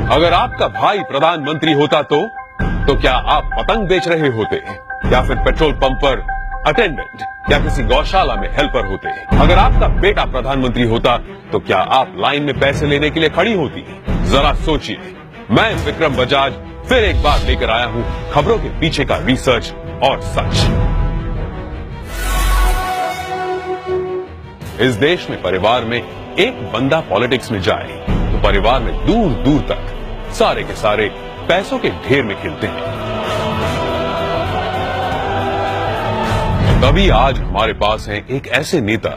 अगर आपका भाई प्रधानमंत्री होता तो क्या आप पतंग बेच रहे होते या फिर पेट्रोल पंप पर अटेंडेंट या किसी गौशाला में हेल्पर होते? अगर आपका बेटा प्रधानमंत्री होता तो क्या आप लाइन में पैसे लेने के लिए खड़ी होती? जरा सोचिए। मैं विक्रम बजाज फिर एक बार लेकर आया हूं खबरों के पीछे का रिसर्च और सच। इस देश में परिवार में एक बंदा पॉलिटिक्स में जाए तो परिवार में दूर दूर तक सारे के सारे पैसों के ढेर में खिलते हैं। तभी आज हमारे पास है एक ऐसे नेता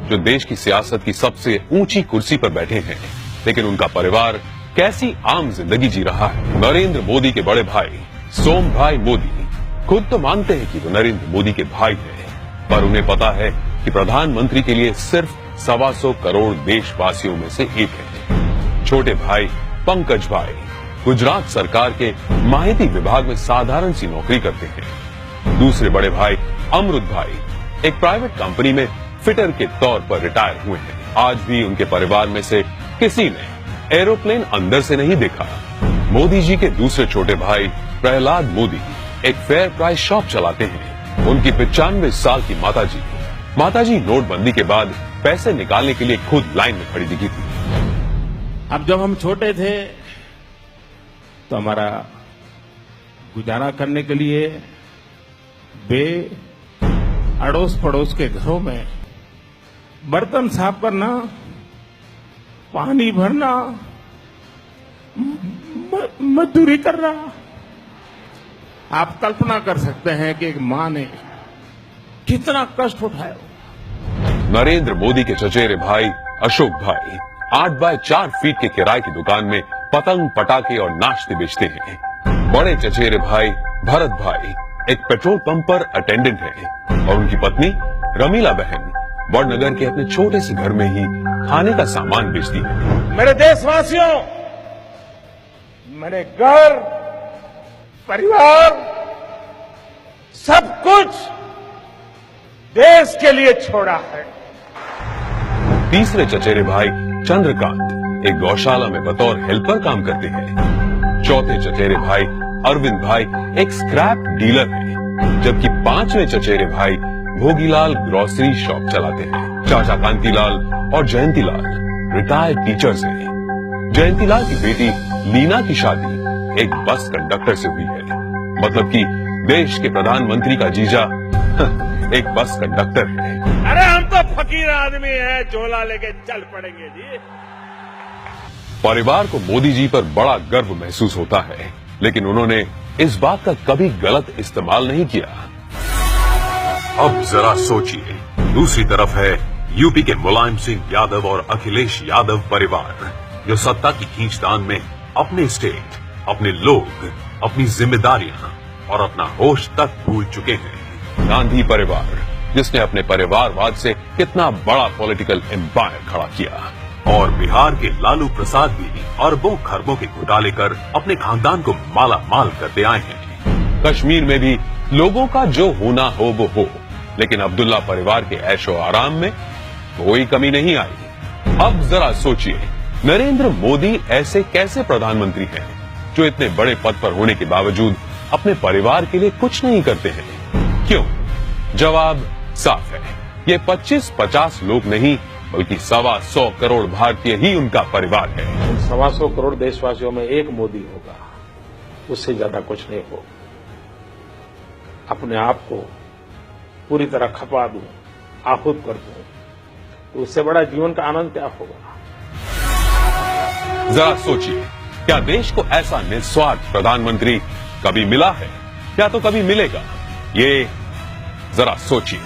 जो देश की सियासत की सबसे ऊंची कुर्सी पर बैठे हैं, लेकिन उनका परिवार कैसी आम जिंदगी जी रहा है। नरेंद्र मोदी के बड़े भाई सोम भाई मोदी खुद तो मानते हैं कि वो नरेंद्र मोदी के भाई हैं, पर उन्हें पता है कि प्रधानमंत्री के लिए सिर्फ 125 करोड़ देशवासियों में से एक है। छोटे भाई पंकज भाई गुजरात सरकार के माहिती विभाग में साधारण सी नौकरी करते हैं। दूसरे बड़े भाई अमृत भाई एक प्राइवेट कंपनी में फिटर के तौर पर रिटायर हुए हैं। आज भी उनके परिवार में से किसी ने एरोप्लेन अंदर से नहीं देखा। मोदी जी के दूसरे छोटे भाई प्रहलाद मोदी एक फेयर प्राइस शॉप चलाते हैं। उनकी 95 साल की माताजी नोटबंदी के बाद पैसे निकालने के लिए खुद लाइन में खड़ी दिखी थी। अब जब हम छोटे थे तो हमारा गुजारा करने के लिए वे अड़ोस पड़ोस के घरों में बर्तन साफ करना, पानी भरना, मजदूरी करना। आप कल्पना कर सकते हैं कि एक मां ने कितना कष्ट उठाया। नरेंद्र मोदी के चचेरे भाई अशोक भाई 8 बाय 4 फीट के किराए की दुकान में पतंग पटाखे और नाश्ते बेचते हैं। बड़े चचेरे भाई भरत भाई एक पेट्रोल पंप पर अटेंडेंट हैं और उनकी पत्नी रमीला बहन वडनगर के अपने छोटे से घर में ही खाने का सामान बेचती है। मेरे देशवासियों, मैंने घर, परिवार, सब कुछ देश के लिए छोड़ा है। तीसरे चचेरे भाई चंद्रकांत एक गौशाला में बतौर हेल्पर काम करते हैं। चौथे चचेरे भाई अरविंद भाई एक स्क्रैप डीलर हैं, जबकि 5वें चचेरे भाई भोगीलाल ग्रोसरी शॉप चलाते हैं। चाचा कांतीलाल और जयंतीलाल रिटायर्ड टीचर्स हैं। जयंतीलाल की बेटी लीना की शादी एक बस कंडक्टर से हुई है। मतलब कि देश के प्रधानमंत्री का जीजा एक बस कंडक्टर है। अरे हम तो फकीर आदमी हैं, झोला लेके चल पड़ेंगे जी। परिवार को मोदी जी पर बड़ा गर्व महसूस होता है, लेकिन उन्होंने इस बात का कभी गलत इस्तेमाल नहीं किया। अब जरा सोचिए, दूसरी तरफ है यूपी के मुलायम सिंह यादव और अखिलेश यादव परिवार, जो सत्ता की खींचतान में अपने स्टेट, अपने लोग, अपनी जिम्मेदारियां और अपना होश तक भूल चुके हैं। गांधी परिवार जिसने अपने परिवारवाद से कितना बड़ा पॉलिटिकल एम्पायर खड़ा किया, और बिहार के लालू प्रसाद भी अरबों खरबों के घोटाले कर अपने खानदान को माला माल करते आए हैं। कश्मीर में भी लोगों का जो होना हो वो हो, लेकिन अब्दुल्ला परिवार के ऐशो आराम में कोई कमी नहीं आई। अब जरा सोचिए, नरेंद्र मोदी ऐसे कैसे प्रधानमंत्री हैं जो इतने बड़े पद पर होने के बावजूद अपने परिवार के लिए कुछ नहीं करते हैं? क्यों? जवाब साफ है, ये 25-50 लोग नहीं बल्कि 125 करोड़ भारतीय ही उनका परिवार है। 125 करोड़ देशवासियों में एक मोदी होगा, उससे ज्यादा कुछ नहीं होगा। अपने आप को पूरी तरह खपा दूं, आहूत कर दूं, तो उससे बड़ा जीवन का आनंद क्या होगा? जरा सोचिए, क्या देश को ऐसा निस्वार्थ प्रधानमंत्री कभी मिला है, या तो कभी मिलेगा? ये जरा सोचिए।